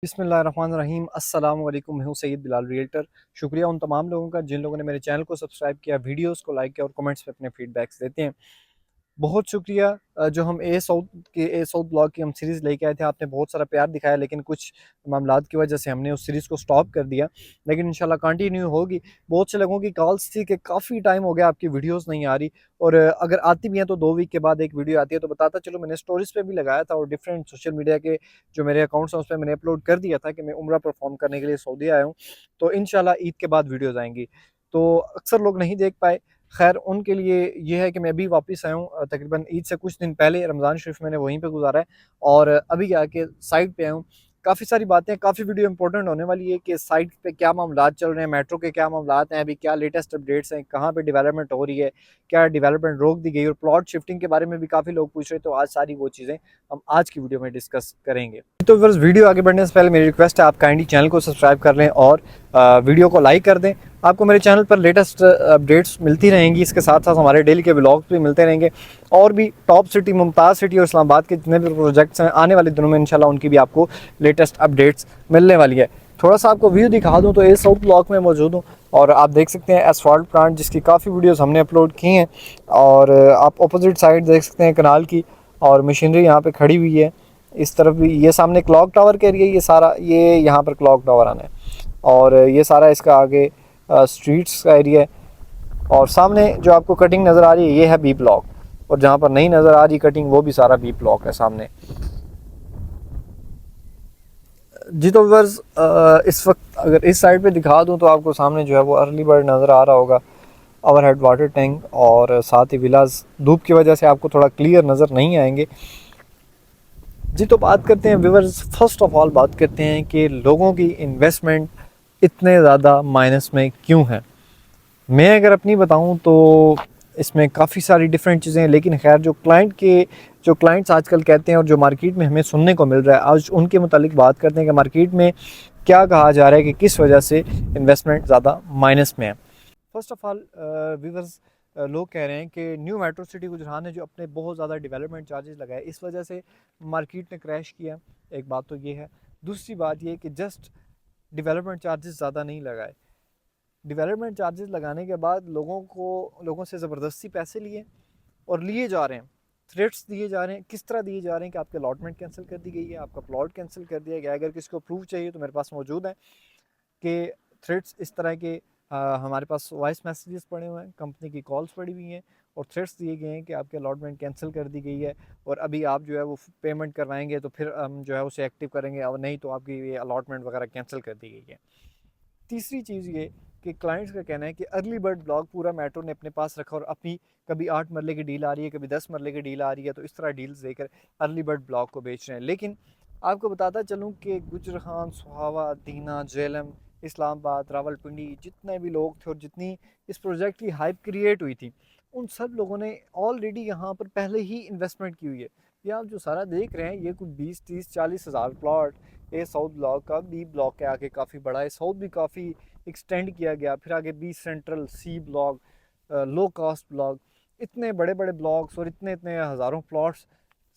बिस्मिल्लाहिर्रहमानिर्रहीम अस्सलाम वालेकुम। मैं हूं सैयद बिलाल रियल्टर। शुक्रिया उन तमाम लोगों का जिन लोगों ने मेरे चैनल को सब्सक्राइब किया, वीडियोस को लाइक किया और कमेंट्स पे अपने फीडबैक्स देते हैं। बहुत शुक्रिया। जो हम ए साउथ ब्लॉग की हम सीरीज़ लेके आए थे, आपने बहुत सारा प्यार दिखाया, लेकिन कुछ मामलात की वजह से हमने उस सीरीज़ को स्टॉप कर दिया। लेकिन इंशाल्लाह कंटिन्यू होगी। बहुत से लोगों की कॉल्स थी कि काफ़ी टाइम हो गया आपकी वीडियोस नहीं आ रही, और अगर आती भी हैं तो 2 वीक के बाद एक वीडियो आती है। तो बताता चलो, मैंने स्टोरीज पे भी लगाया था और डिफरेंट सोशल मीडिया के जो मेरे अकाउंट्स हैं उस पर मैंने अपलोड कर दिया था कि मैं उम्रा परफॉर्म करने के लिए सऊदी आया हूँ। तो इंशाल्लाह ईद के बाद वीडियोज़ आएंगी। तो अक्सर लोग नहीं देख पाए। खैर, उनके लिए ये है कि मैं अभी वापस आया हूँ, तकरीबन ईद से कुछ दिन पहले रमज़ान शरीफ मैंने वहीं पे गुजारा है, और अभी आके साइट पे आया हूँ। काफ़ी सारी बातें, काफ़ी वीडियो इंपॉर्टेंट होने वाली है कि साइट पे क्या मामलात चल रहे हैं, मेट्रो के क्या मामलात हैं, अभी क्या लेटेस्ट अपडेट्स हैं, कहाँ पे डेवलपमेंट हो रही है, क्या डेवलपमेंट रोक दी गई, और प्लॉट शिफ्टिंग के बारे में भी काफ़ी लोग पूछ रहे हैं। तो आज सारी वो चीज़ें हम आज की वीडियो में डिस्कस करेंगे। तो बस वीडियो आगे बढ़ने से पहले मेरी रिक्वेस्ट है, आप काइंडली चैनल को सब्सक्राइब कर लें और वीडियो को लाइक कर दें। आपको मेरे चैनल पर लेटेस्ट अपडेट्स मिलती रहेंगी, इसके साथ साथ हमारे डेली के ब्लॉग्स भी मिलते रहेंगे, और भी टॉप सिटी, मुमताज़ सिटी और इस्लामाबाद के जितने भी प्रोजेक्ट्स हैं आने वाले दिनों में इंशाल्लाह उनकी भी आपको लेटेस्ट अपडेट्स मिलने वाली है। थोड़ा सा आपको व्यू दिखा दूँ तो ए साउथ ब्लॉक में मौजूद हूँ, और आप देख सकते हैं एसफॉल्ट प्लांट, जिसकी काफ़ी वीडियोज़ हमने अपलोड की हैं। और आप अपोजिट साइड देख सकते हैं कनाल की, और मशीनरी यहाँ पर खड़ी हुई है। इस तरफ भी ये सामने क्लॉक टावर के एरिया, ये सारा ये यहाँ पर क्लॉक टावर आना है, और ये सारा इसका आगे स्ट्रीट्स का एरिया है। और सामने जो आपको कटिंग नज़र आ रही है ये है बी ब्लॉक, और जहाँ पर नहीं नज़र आ रही कटिंग वो भी सारा बी ब्लॉक है सामने। जी तो व्यूअर्स, इस वक्त अगर इस साइड पे दिखा दूँ तो आपको सामने जो है वो अर्ली बर्ड नज़र आ रहा होगा, ओवर हेड वाटर टैंक, और साथ ही विलास धूप की वजह से आपको थोड़ा क्लियर नज़र नहीं आएंगे। जी तो बात करते हैं व्यूअर्स, फर्स्ट ऑफ ऑल बात करते हैं कि लोगों की इन्वेस्टमेंट इतने ज़्यादा माइनस में क्यों है। मैं अगर अपनी बताऊं तो इसमें काफ़ी सारी डिफरेंट चीज़ें हैं, लेकिन खैर जो क्लाइंट्स आजकल कहते हैं और जो मार्केट में हमें सुनने को मिल रहा है, आज उनके मुतालिक बात करते हैं कि मार्केट में क्या कहा जा रहा है कि किस वजह से इन्वेस्टमेंट ज़्यादा माइनस में है। फर्स्ट ऑफ ऑल व्यूअर्स, लोग कह रहे हैं कि न्यू मेट्रो सिटी गुजरान ने जो अपने बहुत ज़्यादा डेवलपमेंट चार्जेस लगाए, इस वजह से मार्केट ने क्रैश किया। एक बात तो ये है। दूसरी बात ये कि जस्ट डेवलपमेंट चार्जेस ज़्यादा नहीं लगाए, डेवलपमेंट चार्जेस लगाने के बाद लोगों से ज़बरदस्ती पैसे लिए और लिए जा रहे हैं, थ्रेट्स दिए जा रहे हैं। किस तरह दिए जा रहे हैं कि आपके अलॉटमेंट कैंसिल कर दी गई है, आपका प्लॉट कैंसिल कर दिया गया। अगर किसी को प्रूफ चाहिए तो मेरे पास मौजूद है कि थ्रेट्स इस तरह के, हमारे पास वॉइस मैसेजेस पड़े हुए हैं, कंपनी की कॉल्स पड़ी हुई हैं, और थ्रेट्स दिए गए हैं कि आपके अलॉटमेंट कैंसिल कर दी गई है, और अभी आप जो है वो पेमेंट करवाएंगे तो फिर हम जो है उसे एक्टिव करेंगे, और नहीं तो आपकी ये अलॉटमेंट वगैरह कैंसिल कर दी गई है। तीसरी चीज़ ये कि क्लाइंट्स का कहना है कि अर्ली बर्ड ब्लॉक पूरा मेट्रो ने अपने पास रखा, और अपनी कभी 8 मरले की डील आ रही है, कभी 10 मरले की डील आ रही है, तो इस तरह डील्स देकर अर्ली बर्ड ब्लॉक को बेच रहे हैं। लेकिन आपको बताता चलूँ कि गुजरान, सुहावा, दीना, जेलम, इस्लामाबाद, रावलपिंडी, जितने भी लोग थे और जितनी इस प्रोजेक्ट की हाइप क्रिएट हुई थी, उन सब लोगों ने ऑलरेडी यहाँ पर पहले ही इन्वेस्टमेंट की हुई है। ये आप जो सारा देख रहे हैं, ये कुछ 20, 30, 40 हज़ार प्लॉट ए साउथ ब्लॉक का, बी ब्लॉक के आगे काफ़ी बड़ा है, साउथ भी काफ़ी एक्सटेंड किया गया, फिर आगे बी सेंट्रल, सी ब्लॉक, लो कास्ट ब्लॉक, इतने बड़े बड़े ब्लॉक्स और इतने इतने हज़ारों प्लॉट्स,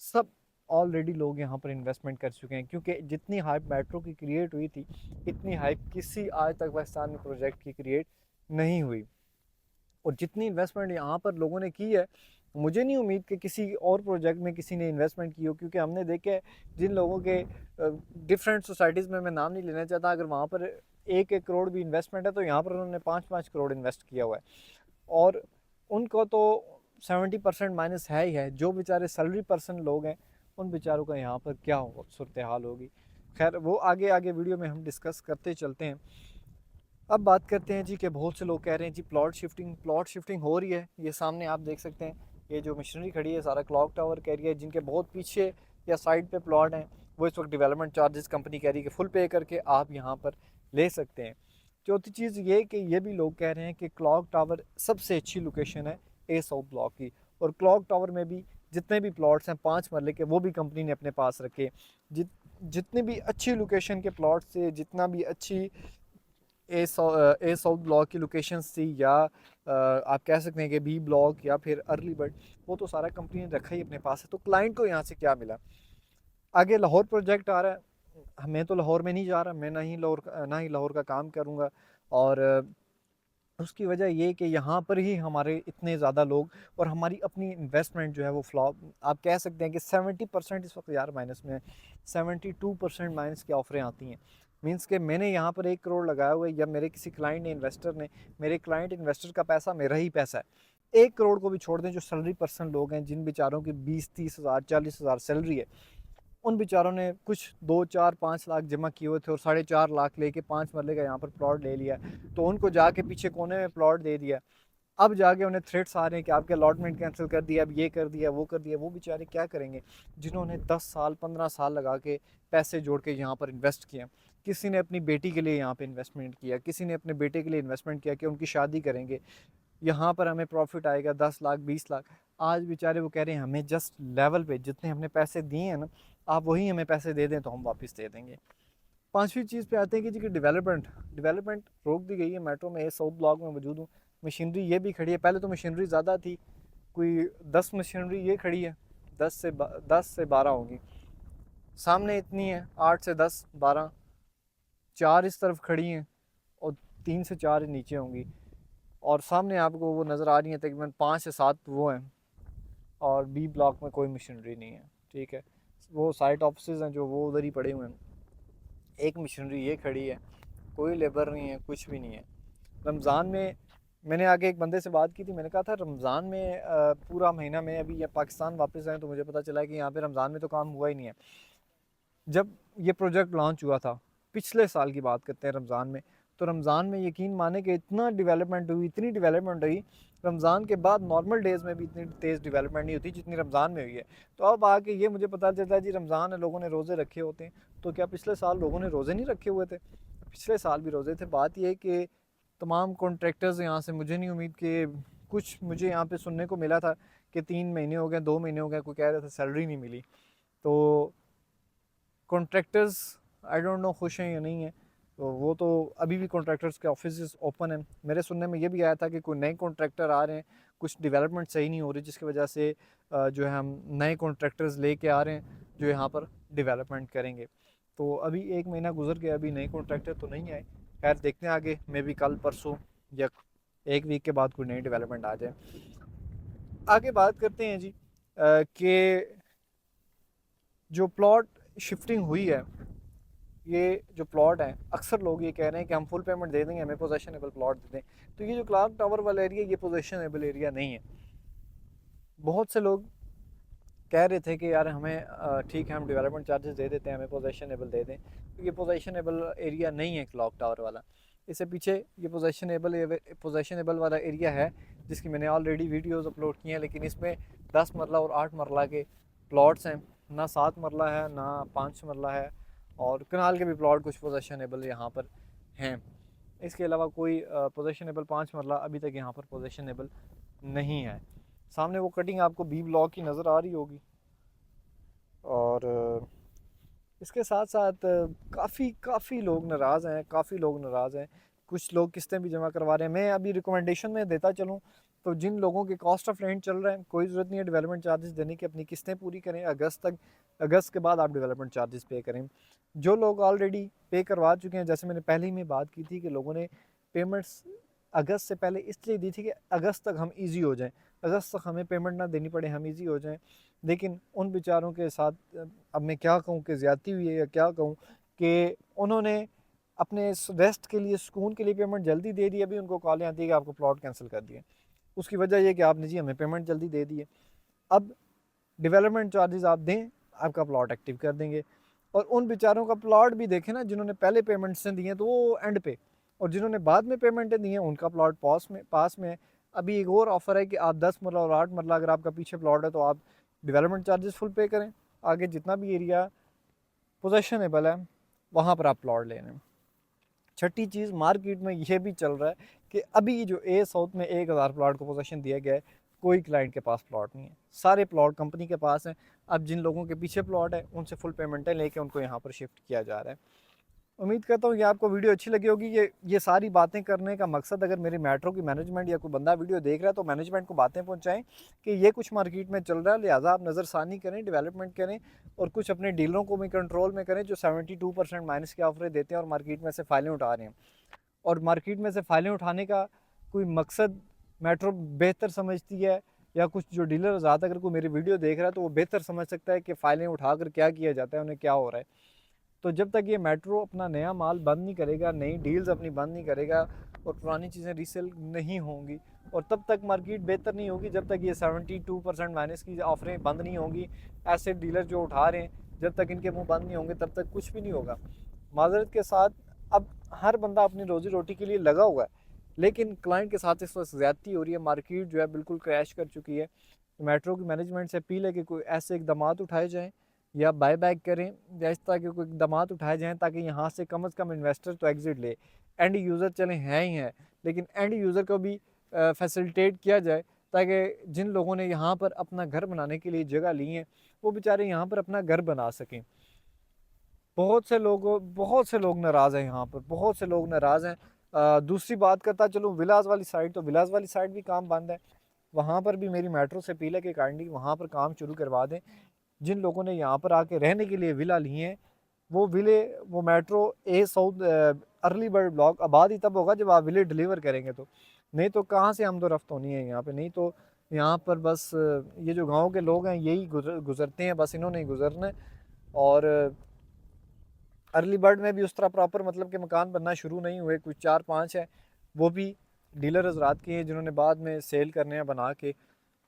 सब ऑलरेडी लोग यहाँ पर इन्वेस्टमेंट कर चुके हैं। क्योंकि जितनी हाइप मेट्रो की क्रिएट हुई थी, इतनी हाइप किसी आज तक पाकिस्तान में प्रोजेक्ट की क्रिएट नहीं हुई। और जितनी इन्वेस्टमेंट यहाँ पर लोगों ने की है, मुझे नहीं उम्मीद कि किसी और प्रोजेक्ट में किसी ने इन्वेस्टमेंट की हो। क्योंकि हमने देखे जिन लोगों के डिफरेंट सोसाइटीज़ में, मैं नाम नहीं लेना चाहता, अगर वहाँ पर 1-1 करोड़ भी इन्वेस्टमेंट है तो यहाँ पर उन्होंने 5-5 करोड़ इन्वेस्ट किया हुआ है। और उनको तो 70% माइनस है ही है। जो बेचारे सैलरी पर्सन लोग हैं, उन बेचारों का यहाँ पर क्या सूरत हाल होगी, खैर वो आगे आगे वीडियो में हम डिस्कस करते चलते हैं। अब बात करते हैं जी कि बहुत से लोग कह रहे हैं जी प्लॉट शिफ्टिंग हो रही है। ये सामने आप देख सकते हैं, ये जो मशीनरी खड़ी है सारा क्लॉक टावर का एरिया है। जिनके बहुत पीछे या साइड पे प्लॉट हैं, वो इस वक्त डेवलपमेंट चार्जेस कंपनी कह रही है कि फुल पे करके आप यहाँ पर ले सकते हैं। चौथी चीज़ ये कि ये भी लोग कह रहे हैं कि क्लॉक टावर सबसे अच्छी लोकेशन है ए साउथ ब्लॉक की, और क्लॉक टावर में भी जितने भी प्लॉट्स हैं 5 मरले के, वो भी कंपनी ने अपने पास रखे। जितने भी अच्छी लोकेशन के प्लॉट से, जितना भी अच्छी ए साउथ ब्लॉक की लोकेशंस थी, या आप कह सकते हैं कि बी ब्लॉक या फिर अर्ली बर्ड, वो तो सारा कंपनी ने रखा ही अपने पास है। तो क्लाइंट को यहाँ से क्या मिला? आगे लाहौर प्रोजेक्ट आ रहा है, मैं तो लाहौर में नहीं जा रहा, मैं ना ही लाहौर का काम करूँगा। और उसकी वजह ये कि यहाँ पर ही हमारे इतने ज़्यादा लोग और हमारी अपनी इन्वेस्टमेंट जो है वो फ्लॉप, आप कह सकते हैं कि 70% इस वक्त यार माइनस में है। 72% माइनस की ऑफरें आती हैं। मींस कि मैंने यहाँ पर 1 करोड़ लगाया हुआ है, या मेरे किसी क्लाइंट ने, इन्वेस्टर ने, मेरे क्लाइंट इन्वेस्टर का पैसा मेरा ही पैसा है। 1 करोड़ को भी छोड़ दें, जो सैलरी पर्सन लोग हैं, जिन बेचारों की 20-30 हज़ार 40 हज़ार सैलरी है, उन बेचारों ने कुछ 2-4-5 लाख जमा किए हुए थे और 4.5 लाख लेके 5 मरले का यहाँ पर प्लॉट ले लिया। तो उनको जाके पीछे कोने में प्लॉट दे दिया। अब जाके उन्हें थ्रेट्स आ रहे हैं कि आपके अलॉटमेंट कैंसिल कर दिया, अब ये कर दिया, वो कर दिया। वो बेचारे क्या करेंगे जिन्होंने 10 साल 15 साल लगा के पैसे जोड़ के यहाँ पर इन्वेस्ट किया। किसी ने अपनी बेटी के लिए यहाँ पे इन्वेस्टमेंट किया, किसी ने अपने बेटे के लिए इन्वेस्टमेंट किया कि उनकी शादी करेंगे, यहाँ पर हमें प्रॉफिट आएगा 10 लाख 20 लाख। आज बेचारे वो कह रहे हैं हमें जस्ट लेवल पे जितने हमने पैसे दिए हैं ना, आप वही हमें पैसे दे दें तो हम वापस दे देंगे। पांचवी चीज़ पे आते हैं कि जी कि डेवलपमेंट डेवलपमेंट रोक दी गई है। मेट्रो में साउथ ब्लॉक में मौजूद हूँ, मशीनरी ये भी खड़ी है। पहले तो मशीनरी ज़्यादा थी, कोई 10 मशीनरी ये खड़ी है, 10 से 12 होंगी। सामने इतनी है 8 से 10 12, 4 इस तरफ खड़ी हैं और 3 से 4 नीचे होंगी। और सामने आपको वो नज़र आ रही है तकरीबन 5 से 7 वो हैं। और बी ब्लॉक में कोई मशीनरी नहीं है, ठीक है। वो साइट ऑफिस हैं जो वो उधर ही पड़े हुए हैं। एक मशीनरी ये खड़ी है, कोई लेबर नहीं है, कुछ भी नहीं है। रमज़ान में मैंने आगे एक बंदे से बात की थी, मैंने कहा था रमज़ान में पूरा महीना में, अभी ये पाकिस्तान वापस आए तो मुझे पता चला कि यहाँ पे रमज़ान में तो काम हुआ ही नहीं है। जब ये प्रोजेक्ट लॉन्च हुआ था, पिछले साल की बात करते हैं रमज़ान में, तो रमज़ान में यकीन माने कि इतना डेवलपमेंट हुई, इतनी डेवलपमेंट हुई। रमज़ान के बाद नॉर्मल डेज़ में भी इतनी तेज़ डेवलपमेंट नहीं होती जितनी रमज़ान में हुई है। तो अब आके ये मुझे पता चलता है जी रमज़ान है, लोगों ने रोज़े रखे होते हैं। तो क्या पिछले साल लोगों ने रोज़े नहीं रखे हुए थे? पिछले साल भी रोज़े थे। बात यह है कि तमाम कॉन्ट्रैक्टर्स यहाँ से, मुझे नहीं उम्मीद कि कुछ, मुझे यहाँ पे सुनने को मिला था कि 3 महीने हो गए, 2 महीने हो गए, कोई कह रहा था सैलरी नहीं मिली। तो कॉन्ट्रैक्टर्स आई डोंट नो खुश हैं या नहीं है। तो वो तो अभी भी कॉन्ट्रैक्टर्स के ऑफिस ओपन हैं। मेरे सुनने में ये भी आया था कि कोई नए कॉन्ट्रैक्टर आ रहे हैं, कुछ डेवलपमेंट सही नहीं हो रही, जिसकी वजह से जो है हम नए कॉन्ट्रैक्टर्स लेके आ रहे हैं जो यहाँ पर डेवलपमेंट करेंगे। तो अभी 1 महीना गुजर गया, अभी नए कॉन्ट्रैक्टर तो नहीं आए। खैर देखते हैं आगे, मे भी कल परसों या 1 वीक के बाद कोई नई डेवलपमेंट आ जाए। आगे बात करते हैं जी कि जो प्लॉट शिफ्टिंग हुई है, ये जो प्लॉट है, अक्सर लोग ये कह रहे हैं कि हम फुल पेमेंट दे देंगे, हमें पोजेशनेबल प्लॉट दे दें। तो ये जो क्लॉक टावर वाला एरिया, ये पोजेशनेबल एरिया नहीं है। बहुत से लोग कह रहे थे कि यार हमें ठीक है हम डेवलपमेंट चार्जेस दे देते हैं, हमें पोजेशनेबल दे दें। तो ये पोजेशनेबल एरिया नहीं है क्लॉक टावर वाला। इससे पीछे ये पोजेशनेबल वाला एरिया है जिसकी मैंने ऑलरेडी वीडियोस अपलोड की हैं, लेकिन इसमें 10 मरला और 8 मरला के प्लॉट्स हैं, ना 7 मरला है ना 5 मरला है। और कनाल के भी प्लॉट कुछ पोजेशनेबल यहाँ पर हैं। इसके अलावा कोई पोजेशनेबल 5 मरला अभी तक यहाँ पर पोजेशनेबल नहीं है। सामने वो कटिंग आपको बी ब्लॉक की नज़र आ रही होगी। और इसके साथ साथ काफ़ी काफ़ी लोग नाराज़ हैं, काफ़ी लोग नाराज़ हैं। कुछ लोग किस्तें भी जमा करवा रहे हैं। मैं अभी रिकमेंडेशन में देता चलूँ तो जिन लोगों के कॉस्ट ऑफ रेंट चल रहे हैं, कोई ज़रूरत नहीं है डेवलपमेंट चार्जेस देने की, अपनी किस्तें पूरी करें अगस्त तक। अगस्त के बाद आप डेवलपमेंट चार्जेस पे करें। जो लोग ऑलरेडी पे करवा चुके हैं, जैसे मैंने पहले ही में बात की थी कि लोगों ने पेमेंट्स अगस्त से पहले इसलिए दी थी कि अगस्त तक हम ईजी हो जाएं, अगस्त तक हमें पेमेंट ना देनी पड़े, हम ईजी हो जाएं। लेकिन उन बेचारों के साथ अब मैं क्या कहूँ कि ज़्यादती हुई है या क्या कहूँ कि उन्होंने अपने रेस्ट के लिए, सुकून के लिए पेमेंट जल्दी दे दी। अभी उनको कॉलें आती है कि आपको प्लॉट कैंसिल कर दिए। उसकी वजह यह कि आपने जी हमें पेमेंट जल्दी दे दी है। अब डेवलपमेंट चार्जेस आप दें, आपका प्लॉट एक्टिव कर देंगे। और उन बेचारों का प्लॉट भी देखें ना, जिन्होंने पहले पेमेंट्स दिए हैं तो वो एंड पे, और जिन्होंने बाद में पेमेंटें दी हैं उनका प्लॉट पास में है। अभी एक और ऑफ़र है कि आप 10 मरला और 8 मरला अगर आपका पीछे प्लॉट है तो आप डेवलपमेंट चार्जेस फुल पे करें, आगे जितना भी एरिया पोजेशनेबल है वहाँ पर आप प्लॉट ले लें। छठी चीज़, मार्केट में ये भी चल रहा है कि अभी जो ए साउथ में 1000 प्लॉट को पोजीशन दिया गया है, कोई क्लाइंट के पास प्लॉट नहीं है, सारे प्लॉट कंपनी के पास हैं। अब जिन लोगों के पीछे प्लॉट है उनसे फुल पेमेंटें लेके उनको यहाँ पर शिफ्ट किया जा रहा है। उम्मीद करता हूँ कि आपको वीडियो अच्छी लगी होगी। ये सारी बातें करने का मकसद, अगर मेरी मेट्रो की मैनेजमेंट या कोई बंदा वीडियो देख रहा है तो मैनेजमेंट को बातें पहुँचाएँ कि ये कुछ मार्केट में चल रहा है, लिहाजा आप नज़रसानी करें, डेवलपमेंट करें और कुछ अपने डीलरों को भी कंट्रोल में करें जो 72% माइनस की ऑफरें देते हैं और मार्केट में से फ़ाइलें उठा रहे हैं। और मार्केट में से फ़ाइलें उठाने का कोई मकसद मेट्रो बेहतर समझती है, या कुछ जो डीलर ज़्यादा, अगर कोई मेरी वीडियो देख रहा है तो वो बेहतर समझ सकता है कि फ़ाइलें उठाकर क्या किया जाता है, उन्हें क्या हो रहा है। तो जब तक ये मेट्रो अपना नया माल बंद नहीं करेगा, नई डील्स अपनी बंद नहीं करेगा और पुरानी चीज़ें रीसेल नहीं होंगी, और तब तक मार्केट बेहतर नहीं होगी जब तक ये 72% माइनस की ऑफरें बंद नहीं होंगी। ऐसे डीलर जो उठा रहे हैं, जब तक इनके मुंह बंद नहीं होंगे तब तक कुछ भी नहीं होगा। माजरत के साथ, अब हर बंदा अपनी रोज़ी रोटी के लिए लगा हुआ है, लेकिन क्लाइंट के साथ इस वक्त ज़्यादती हो रही है। मार्केट जो है बिल्कुल क्रैश कर चुकी है। मेट्रो की मैनेजमेंट से अपील है कि कोई ऐसे इकदाम उठाए जाएँ या बाय बैक करें, या इस तरह के कोई इकदाम उठाए जाएँ ताकि यहाँ से कम अज़ कम इन्वेस्टर तो एग्ज़िट ले। एंड यूज़र चले हैं ही हैं, लेकिन एंड यूज़र को भी फैसिलिटेट किया जाए ताकि जिन लोगों ने यहाँ पर अपना घर बनाने के लिए जगह ली है वो बेचारे यहाँ पर अपना घर बना सकें। बहुत से लोग नाराज़ हैं यहाँ पर, बहुत से लोग नाराज़ हैं। दूसरी बात करता चलूँ विलास वाली साइड, तो विलास वाली साइड भी काम बंद है। वहाँ पर भी मेरी मेट्रो से अपील है कि काइंडली वहाँ पर काम शुरू करवा दें। जिन लोगों ने यहाँ पर आके रहने के लिए विला लिए हैं, वो मेट्रो ए साउथ अर्ली बर्ड ब्लॉक आबाद ही तब होगा जब आप विले डिलीवर करेंगे, तो नहीं तो कहाँ से आमदो रफ्त होनी है यहाँ पे। नहीं तो यहाँ पर बस ये जो गांव के लोग हैं यही गुजरते हैं, बस इन्होंने ही गुजरना है। और अर्ली बर्ड में भी उस तरह प्रॉपर मतलब के मकान बनना शुरू नहीं हुए, कुछ 4-5 है, वो भी डीलर हजरात के हैं जिन्होंने बाद में सेल करने हैं बना के।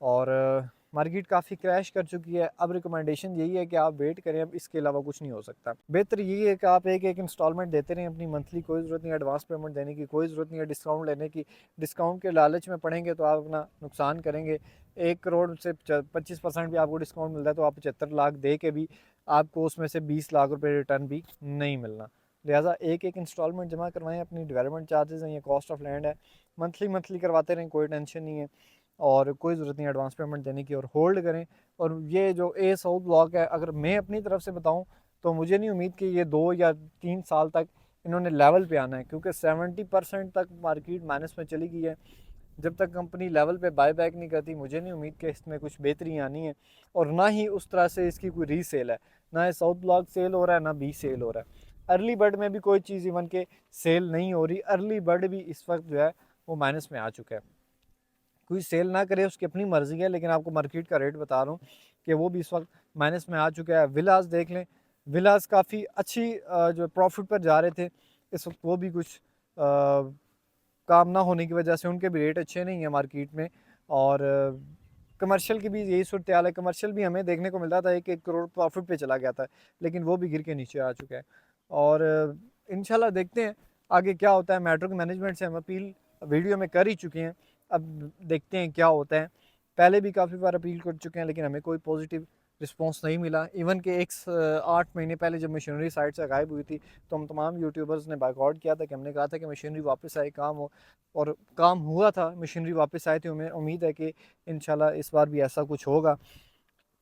और मार्केट काफ़ी क्रैश कर चुकी है। अब रिकमेंडेशन यही है कि आप वेट करें, अब इसके अलावा कुछ नहीं हो सकता। बेहतर यही है कि आप एक एक इंस्टॉलमेंट देते रहें अपनी मंथली, कोई ज़रूरत नहीं है एडवांस पेमेंट देने की, कोई ज़रूरत नहीं है डिस्काउंट लेने की। डिस्काउंट के लालच में पड़ेंगे तो आप अपना नुकसान करेंगे। 1 करोड़ से 25% भी आपको डिस्काउंट मिलता है तो आप 75 लाख दे के भी आपको उसमें से 20 लाख रुपये रिटर्न भी नहीं मिलना। लिहाजा एक एक इंस्टॉलमेंट जमा करवाएं, अपनी डेवलपमेंट चार्जेस हैं, ये कॉस्ट ऑफ लैंड है, मंथली करवाते रहें, कोई टेंशन नहीं है और कोई ज़रूरत नहीं एडवांस पेमेंट देने की, और होल्ड करें। और ये जो ए साउथ ब्लॉक है, अगर मैं अपनी तरफ से बताऊं तो मुझे नहीं उम्मीद कि ये 2 या 3 साल तक इन्होंने लेवल पे आना है, क्योंकि 70% तक मार्केट माइनस में चली गई है। जब तक कंपनी लेवल पे बाय बैक नहीं करती, मुझे नहीं उम्मीद कि इसमें कुछ बेहतरी आनी है। और ना ही उस तरह से इसकी कोई रीसेल है, ना ये साउथ ब्लॉक सेल हो रहा है, ना बी सेल हो रहा है। अर्ली बर्ड में भी कोई चीज़ इवन के सेल नहीं हो रही। अर्ली बर्ड भी इस वक्त जो है वो माइनस में आ चुका है। कोई सेल ना करे उसकी अपनी मर्ज़ी है, लेकिन आपको मार्केट का रेट बता रहा हूँ कि वो भी इस वक्त माइनस में आ चुका है। विलास देख लें, विलास काफ़ी अच्छी जो प्रॉफिट पर जा रहे थे, इस वक्त वो भी कुछ काम ना होने की वजह से उनके भी रेट अच्छे नहीं है मार्केट में। और कमर्शियल की भी यही सूरत हाल है। कमर्शियल भी हमें देखने को मिलता था 1-1 करोड़ प्रॉफिट पे चला गया था, लेकिन वो भी गिर के नीचे आ चुका है। और इंशाल्लाह देखते हैं आगे क्या होता है। मेट्रो के मैनेजमेंट से हम अपील वीडियो में कर ही चुके हैं, अब देखते हैं क्या होता है। पहले भी काफ़ी बार अपील कर चुके हैं, लेकिन हमें कोई पॉजिटिव रिस्पॉन्स नहीं मिला। इवन के 8 महीने पहले जब मशीनरी साइट से गायब हुई थी तो हम तमाम यूट्यूबर्स ने बाइकआउट किया था कि हमने कहा था कि मशीनरी वापस आए, काम हो, और काम हुआ था। मशीनरी वापस आए थे। हमें उम्मीद है कि इंशाल्लाह इस बार भी ऐसा कुछ होगा।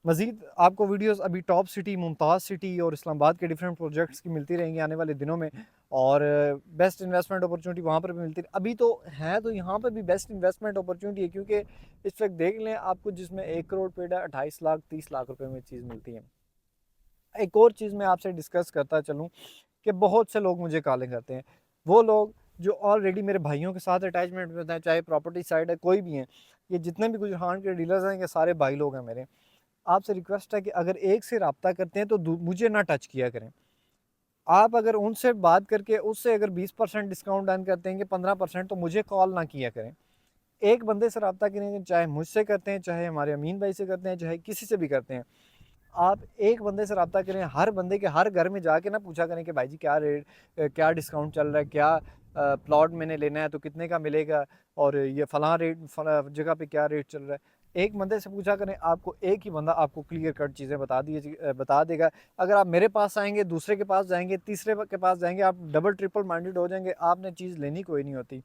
मज़ीद आपको वीडियोस अभी टॉप सिटी, मुमताज़ सिटी और इस्लामाबाद के डिफरेंट प्रोजेक्ट्स की मिलती रहेंगी आने वाले दिनों में, और बेस्ट इन्वेस्टमेंट अपॉर्चुनिटी वहाँ पर भी मिलती है। अभी तो है, तो यहाँ पर भी बेस्ट इन्वेस्टमेंट अपॉर्चुनिटी है, क्योंकि इस वक्त देख लें आपको जिसमें 1 करोड़ पेड़ है 28 लाख 30 लाख रुपए में चीज़ मिलती है। एक और चीज़ मैं आपसे डिस्कस करता चलूँ कि बहुत से लोग मुझे कॉलिंग करते हैं, वो लोग जो ऑलरेडी मेरे भाइयों के साथ अटैचमेंट में होते हैं, चाहे प्रॉपर्टी साइड है कोई भी हैं, ये जितने भी गुजरान के डीलर्स हैं ये सारे भाई लोग हैं मेरे। आपसे रिक्वेस्ट है कि अगर एक से रब्ता करते हैं तो मुझे ना टच किया करें। आप अगर उनसे बात करके उससे अगर 20% डिस्काउंट डन करते हैं कि 15%, तो मुझे कॉल ना किया करें। एक बंदे से रब्ता करें, चाहे मुझसे करते हैं, चाहे हमारे अमीन भाई से करते हैं, चाहे किसी से भी करते हैं, आप एक बंदे से रब्ता करें। हर बंदे के हर घर में जाके ना पूछा करें कि भाई जी क्या रेट, क्या डिस्काउंट चल रहा है, क्या प्लॉट मैंने लेना है तो कितने का मिलेगा, और ये फ़लाँ रेट फ़लाँ जगह पे क्या रेट चल रहा है। एक बंदे से पूछा करें, आपको एक ही बंदा आपको क्लियर कट चीज़ें बता देगा। अगर आप मेरे पास आएंगे, दूसरे के पास जाएंगे, तीसरे के पास जाएंगे, आप डबल ट्रिपल माइंडेड हो जाएंगे, आपने चीज़ लेनी कोई नहीं होती।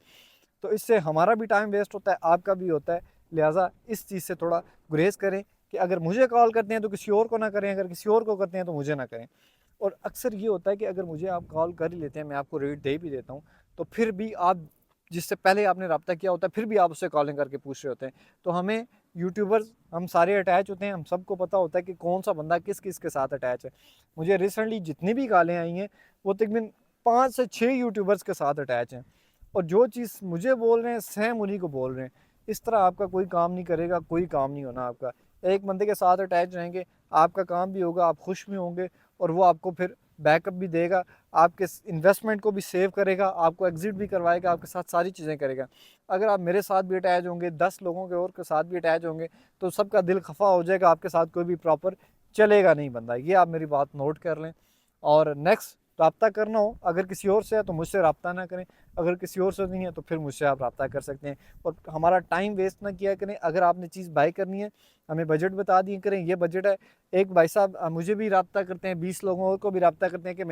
तो इससे हमारा भी टाइम वेस्ट होता है, आपका भी होता है। लिहाजा इस चीज़ से थोड़ा गुरेज करें कि अगर मुझे कॉल करते हैं तो किसी और को ना करें, अगर किसी और को करते हैं तो मुझे ना करें। और अक्सर ये होता है कि अगर मुझे आप कॉल कर ही लेते हैं, मैं आपको रेट दे भी देता हूँ, तो फिर भी आप जिससे पहले आपने रब्ता किया होता है फिर भी आप उससे कॉलिंग करके पूछ रहे होते हैं। तो हमें यूट्यूबर्स हम सारे अटैच होते हैं, हम सबको पता होता है कि कौन सा बंदा किस किस के साथ अटैच है। मुझे रिसेंटली जितनी भी कॉलें आई हैं वो तकरीबन 5 से 6 यूट्यूबर्स के साथ अटैच हैं, और जो चीज़ मुझे बोल रहे हैं सेम उन्हीं को बोल रहे हैं। इस तरह आपका कोई काम नहीं करेगा, कोई काम नहीं होना आपका। एक बंदे के साथ अटैच रहेंगे, आपका काम भी होगा, आप खुश भी होंगे, और वो आपको फिर बैकअप भी देगा, आपके इन्वेस्टमेंट को भी सेव करेगा, आपको एग्जिट भी करवाएगा, आपके साथ सारी चीज़ें करेगा। अगर आप मेरे साथ भी अटैच होंगे, 10 लोगों के और के साथ भी अटैच होंगे, तो सबका दिल खफा हो जाएगा, आपके साथ कोई भी प्रॉपर चलेगा नहीं बंदा। ये आप मेरी बात नोट कर लें। और नेक्स्ट रब्ता करना हो अगर किसी और से है तो मुझसे रब्ता ना करें, अगर किसी और से नहीं है तो फिर मुझसे आप रब्ता कर सकते हैं। और हमारा टाइम वेस्ट ना किया करें। अगर आपने चीज़ बाय करनी है, हमें बजट बता दिए करें, ये बजट है। एक भाई साहब मुझे भी रब्ता करते हैं, 20 लोगों और को भी रब्ता करते हैं कि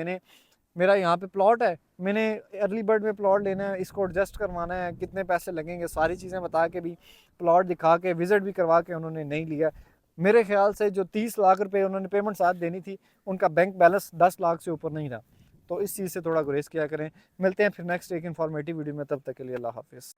मेरा यहाँ पे प्लॉट है, मैंने अर्ली बर्ड में प्लॉट लेना है, इसको एडजस्ट करवाना है, कितने पैसे लगेंगे, सारी चीज़ें बता के भी, प्लॉट दिखा के, विज़िट भी करवा के उन्होंने नहीं लिया। मेरे ख्याल से जो 30 लाख रुपए उन्होंने पेमेंट साथ देनी थी, उनका बैंक बैलेंस 10 लाख से ऊपर नहीं था। तो इस चीज़ से थोड़ा गुरेज किया करें। मिलते हैं फिर नेक्स्ट एक इन्फॉर्मेटिव वीडियो में, तब तक के लिए अल्लाह हाफिज़।